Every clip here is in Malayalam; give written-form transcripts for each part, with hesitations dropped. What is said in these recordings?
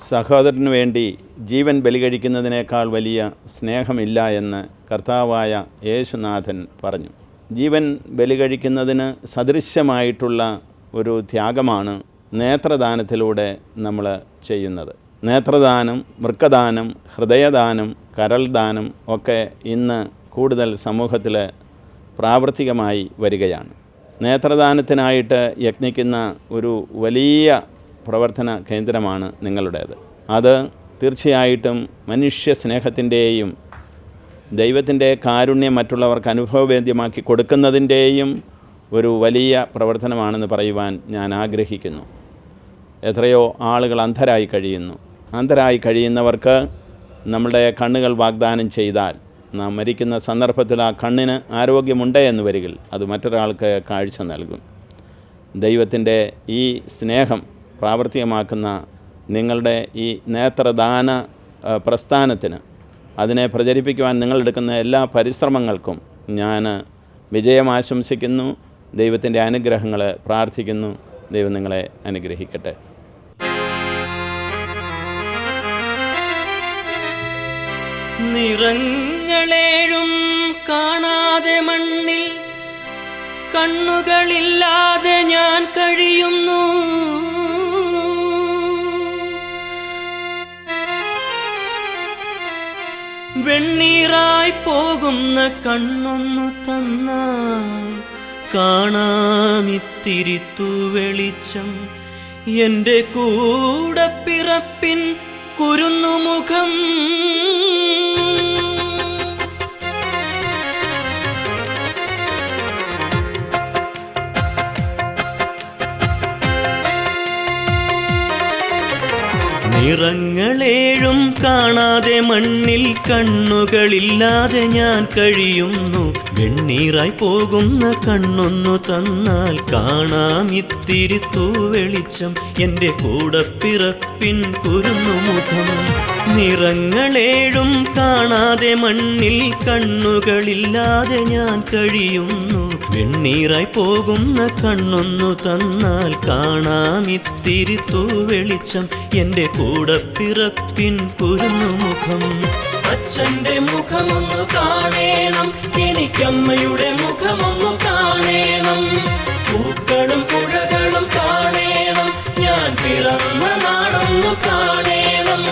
സഹോദരന് വേണ്ടി ജീവൻ ബലികഴിക്കുന്നതിനേക്കാൾ വലിയ സ്നേഹമില്ല എന്ന് കർത്താവായ യേശുനാഥൻ പറഞ്ഞു. ജീവൻ ബലികഴിക്കുന്നതിന് സദൃശ്യമായിട്ടുള്ള ഒരു ത്യാഗമാണ് നേത്രദാനത്തിലൂടെ നമ്മൾ ചെയ്യുന്നത്. നേത്രദാനം, വൃക്കദാനം, ഹൃദയദാനം, കരൾ ദാനം ഒക്കെ ഇന്ന് കൂടുതൽ സമൂഹത്തിൽ പ്രാവർത്തികമായി വരികയാണ്. നേത്രദാനത്തിനായിട്ട് യത്നിക്കുന്ന ഒരു വലിയ പ്രവർത്തന കേന്ദ്രമാണ് നിങ്ങളുടേത്. അത് തീർച്ചയായിട്ടും മനുഷ്യ സ്നേഹത്തിൻ്റെയും ദൈവത്തിൻ്റെ കാരുണ്യം മറ്റുള്ളവർക്ക് അനുഭവവേദ്യമാക്കി കൊടുക്കുന്നതിൻ്റെയും ഒരു വലിയ പ്രവർത്തനമാണെന്ന് പറയുവാൻ ഞാൻ ആഗ്രഹിക്കുന്നു. എത്രയോ ആളുകൾ അന്ധരായി കഴിയുന്നു. അന്ധരായി കഴിയുന്നവർക്ക് നമ്മളുടെ കണ്ണുകൾ വാഗ്ദാനം ചെയ്താൽ നാം മരിക്കുന്ന സന്ദർഭത്തിൽ ആ കണ്ണിന് ആരോഗ്യമുണ്ട് എന്ന് വരികിൽ അത് മറ്റൊരാൾക്ക് കാഴ്ച നൽകും. ദൈവത്തിൻ്റെ ഈ സ്നേഹം പ്രാവർത്തികമാക്കുന്ന നിങ്ങളുടെ ഈ നേത്രദാന പ്രസ്ഥാനത്തിന്, അതിനെ പ്രചരിപ്പിക്കുവാൻ നിങ്ങളെടുക്കുന്ന എല്ലാ പരിശ്രമങ്ങൾക്കും ഞാൻ വിജയം ആശംസിക്കുന്നു. ദൈവത്തിൻ്റെ അനുഗ്രഹങ്ങൾ പ്രാർത്ഥിക്കുന്നു. ദൈവം നിങ്ങളെ അനുഗ്രഹിക്കട്ടെ. നിറങ്ങളേഴും കാണാതെ മണ്ണിൽ കണ്ണുകളില്ലാതെ ഞാൻ കഴിയുന്നു. വെണ്ണീറായി പോകുന്ന കണ്ണൊന്നു തന്നാൽ കാണാമിത്തിരിത്തു വെളിച്ചം. എൻ്റെ കൂടെ പിറപ്പിൻ കുരുന്നുമുഖം. നിറങ്ങളേഴും കാണാതെ മണ്ണിൽ കണ്ണുകളില്ലാതെ ഞാൻ കഴിയുന്നു. വെണ്ണീറായി പോകുന്ന കണ്ണൊന്നു തന്നാൽ കാണാമിത്തിരിത്തു വെളിച്ചം. എൻ്റെ കൂടപ്പിറപ്പിൻ കുരുന്നുമുഖം. നിറങ്ങളേഴും കാണാതെ മണ്ണിൽ കണ്ണുകളില്ലാതെ ഞാൻ കഴിയുന്നു. വെണ്ണീറായി പോകുന്ന കണ്ണൊന്നു തന്നാൽ കാണാമിത്തിരിത്തു വെളിച്ചം. എൻ്റെ കൂടപ്പിറപ്പിൻ കുരുന്നുമുഖം. അച്ഛൻ്റെ മുഖമൊന്നു കാണേണം, എനിക്കമ്മയുടെ മുഖമൊന്നു കാണേണം. പൂക്കളും പുഴകളും കാണേണം, ഞാൻ പിറന്ന നാടൊന്നു കാണേണം.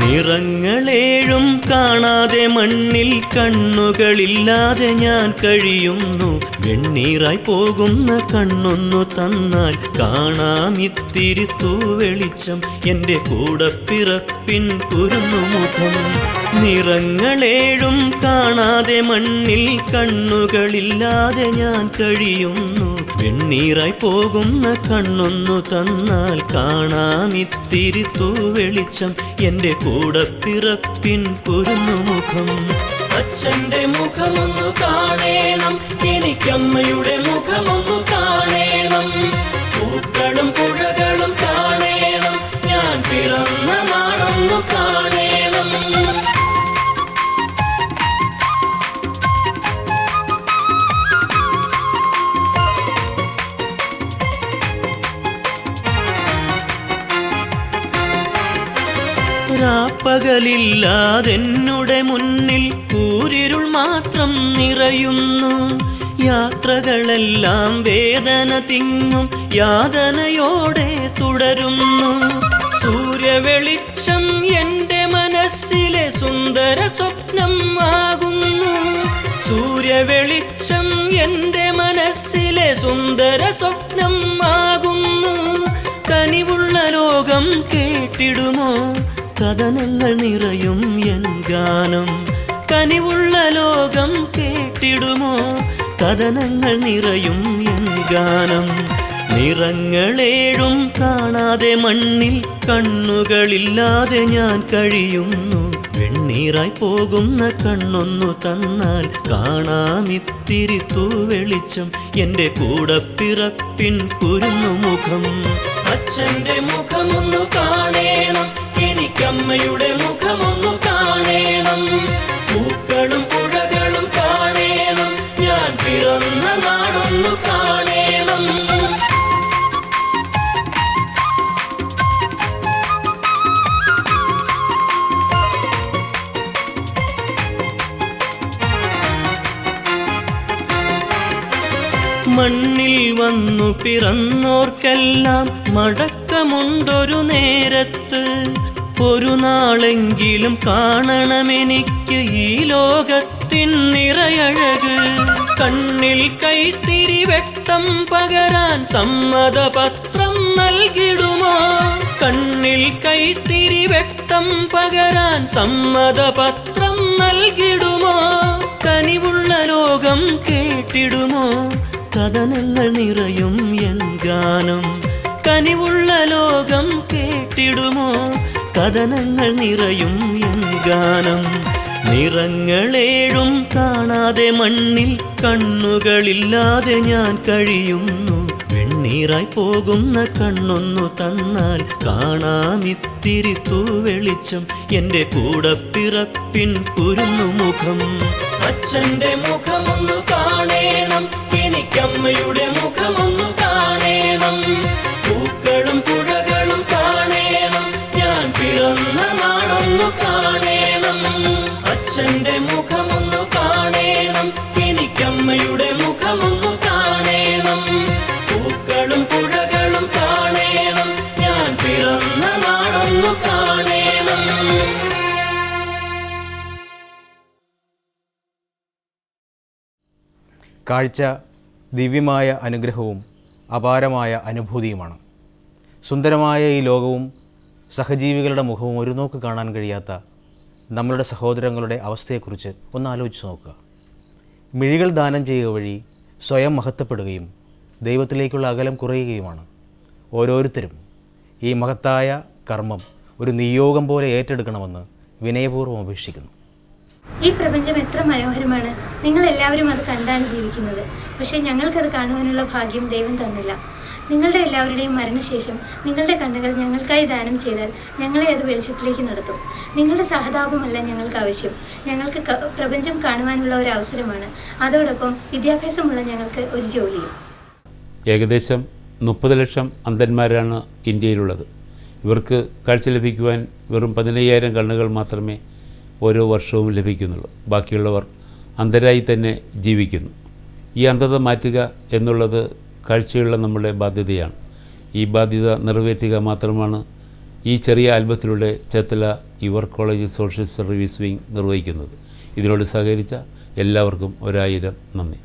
നിറങ്ങളേഴും കാണാതെ മണ്ണിൽ കണ്ണുകളില്ലാതെ ഞാൻ കഴിയുന്നു. വെണ്ണീറായി പോകുന്ന കണ്ണൊന്നു തന്നാൽ കാണാമിത്തിരിത്തു വെളിച്ചം. എൻ്റെ കൂടപ്പിറപ്പിൻ കുരുന്നുമുഖം. നിറങ്ങളേഴും കാണാതെ മണ്ണിൽ കണ്ണുകളില്ലാതെ ഞാൻ കഴിയുന്നു. വെണ്ണീറായി പോകുന്ന കണ്ണൊന്നു തന്നാൽ കാണാമിത്തിരിത്തു വെളിച്ചം. എൻ്റെ കൂടപ്പിറപ്പിൻ കുരുന്നുമുഖം. അച്ഛൻ്റെ മുഖമൊന്നു കാണേണം, എനിക്കമ്മയുടെ മുഖമൊന്നു കാണേണം. പൂക്കളും പുഴകളും കാണേണം, ഞാൻ പിറന്ന നാടൊന്നു കാണേണം. രാപ്പകലില്ലാതെന്നുടെ മുന്നിൽ കൂരിരുൾ മാത്രം നിറയുന്നു. യാത്രകളെല്ലാം വേദന തിങ്ങും യാതനയോടെ തുടരുന്നു. സൂര്യവെളിച്ചം എൻ്റെ മനസ്സിലെ സുന്ദര സ്വപ്നം ആകുന്നു. സൂര്യവെളിച്ചം എൻ്റെ മനസ്സിലെ സുന്ദര സ്വപ്നം ആകുന്നു. കനിവുള്ള ലോകം കേട്ടിടുമോ കഥനങ്ങൾ നിറയും എൻ ഗാനം. കനിവുള്ള ലോകം കേട്ടിടുമോ കഥനങ്ങൾ നിറയും എൻ ഗാനം. നിറങ്ങളേഴും കാണാതെ മണ്ണിൽ കണ്ണുകളില്ലാതെ ഞാൻ കഴിയുന്നു. വെണ്ണീറായി പോകുന്ന കണ്ണൊന്നു തന്നാൽ കാണാമിത്തിരിത്തു വെളിച്ചം. എൻ്റെ കൂടപ്പിറപ്പിൻ കുരുന്നുമുഖം. അച്ഛൻ്റെ മുഖമൊന്നു കാണേണം, എനിക്കമ്മയുടെ മുഖമൊന്നു കാണേണം. പൂക്കളും പുഴകളും കാണേണം, ഞാൻ പിറന്ന നാടൊന്നു കാണേണം. മണ്ണിൽ വന്നു പിറന്നോർക്കെല്ലാം മടക്കമുണ്ടൊരു നേരത്ത്. ഒരു നാളെങ്കിലും കാണണമെനിക്ക് ഈ ലോകത്തിൻ നിറയഴക്. കണ്ണിൽ കൈത്തിരി വെട്ടം പകരാൻ സമ്മതപത്രം നൽകിടുമോ? കണ്ണിൽ കൈത്തിരി വെട്ടം പകരാൻ സമ്മതപത്രം നൽകിടുമോ? കനിവുള്ള ലോകം കേട്ടിടുമോ? കഥനങ്ങൾ നിറയും എൻ ഗാനം. കനിവുള്ള ലോകം കേട്ടിടുമോ? കഥനങ്ങൾ നിറയും എൻ ഗാനം. നിറങ്ങളേഴും കാണാതെ മണ്ണിൽ കണ്ണുകളില്ലാതെ ഞാൻ കഴിയുന്നു. വെണ്ണീറായി പോകുന്ന കണ്ണൊന്നു തന്നാൽ കാണാമിത്തിരി തൂവെളിച്ചം. എൻ്റെ കൂടപ്പിറപ്പിൻ കുരുന്നുമുഖം. അച്ഛൻ്റെ മുഖമൊന്നു കാണേണം, എനിക്കമ്മയുടെ മുഖമൊന്നു കാണേണം. പൂക്കളും പുഴകളും കാണേണം, ഞാൻ പിറന്ന നാടൊന്നു കാണേണം. അച്ഛൻ്റെ മുഖമൊന്നു കാണേണം, എനിക്കമ്മയുടെ മുഖമൊന്നു കാണേണം. പൂക്കളും പുഴകളും കാണേണം, ഞാൻ പിറന്ന നാടൊന്നു കാണേണം. കാഴ്ച ദിവ്യമായ അനുഗ്രഹവും അപാരമായ അനുഭൂതിയുമാണ്. സുന്ദരമായ ഈ ലോകവും സഹജീവികളുടെ മുഖവും ഒരു നോക്ക് കാണാൻ കഴിയാത്ത നമ്മളുടെ സഹോദരങ്ങളുടെ അവസ്ഥയെക്കുറിച്ച് ഒന്ന് ആലോചിച്ച് നോക്കുക. മിഴികൾ ദാനം ചെയ്യുക വഴി സ്വയം മഹത്വപ്പെടുകയും ദൈവത്തിലേക്കുള്ള അകലം കുറയുകയുമാണ്. ഓരോരുത്തരും ഈ മഹത്തായ കർമ്മം ഒരു നിയോഗം പോലെ ഏറ്റെടുക്കണമെന്ന് വിനയപൂർവ്വം അപേക്ഷിക്കുന്നു. ഈ പ്രപഞ്ചം എത്ര മനോഹരമാണ്. നിങ്ങളെല്ലാവരും അത് കണ്ടാണ് ജീവിക്കുന്നത്. പക്ഷേ ഞങ്ങൾക്കത് കാണുവാനുള്ള ഭാഗ്യം ദൈവം തന്നില്ല. നിങ്ങളുടെ എല്ലാവരുടെയും മരണശേഷം നിങ്ങളുടെ കണ്ണുകൾ ഞങ്ങൾക്കായി ദാനം ചെയ്താൽ ഞങ്ങളെ അത് വെളിച്ചത്തിലേക്ക് നടത്തും. നിങ്ങളുടെ സഹതാപമല്ല ഞങ്ങൾക്ക് ആവശ്യം. ഞങ്ങൾക്ക് പ്രപഞ്ചം കാണുവാനുള്ള ഒരു അവസരമാണ്. അതോടൊപ്പം വിദ്യാഭ്യാസമുള്ള ഞങ്ങൾക്ക് ഒരു ജോലിയും. ഏകദേശം 30 ലക്ഷം അന്ധന്മാരാണ് ഇന്ത്യയിലുള്ളത്. ഇവർക്ക് കാഴ്ച ലഭിക്കുവാൻ വെറും 15,000 കണ്ണുകൾ മാത്രമേ ഓരോ വർഷവും ലഭിക്കുന്നുള്ളൂ. ബാക്കിയുള്ളവർ അന്ധരായി തന്നെ ജീവിക്കുന്നു. ഈ അന്ധത മാറ്റുക എന്നുള്ളത് കാഴ്ചയുള്ള നമ്മുടെ ബാധ്യതയാണ്. ഈ ബാധ്യത നിറവേറ്റുക മാത്രമാണ് ഈ ചെറിയ ആൽബത്തിലൂടെ Cherthala your college social service wing നിർവഹിക്കുന്നത്. ഇതിനോട് സഹകരിച്ച എല്ലാവർക്കും 1000 നന്ദി.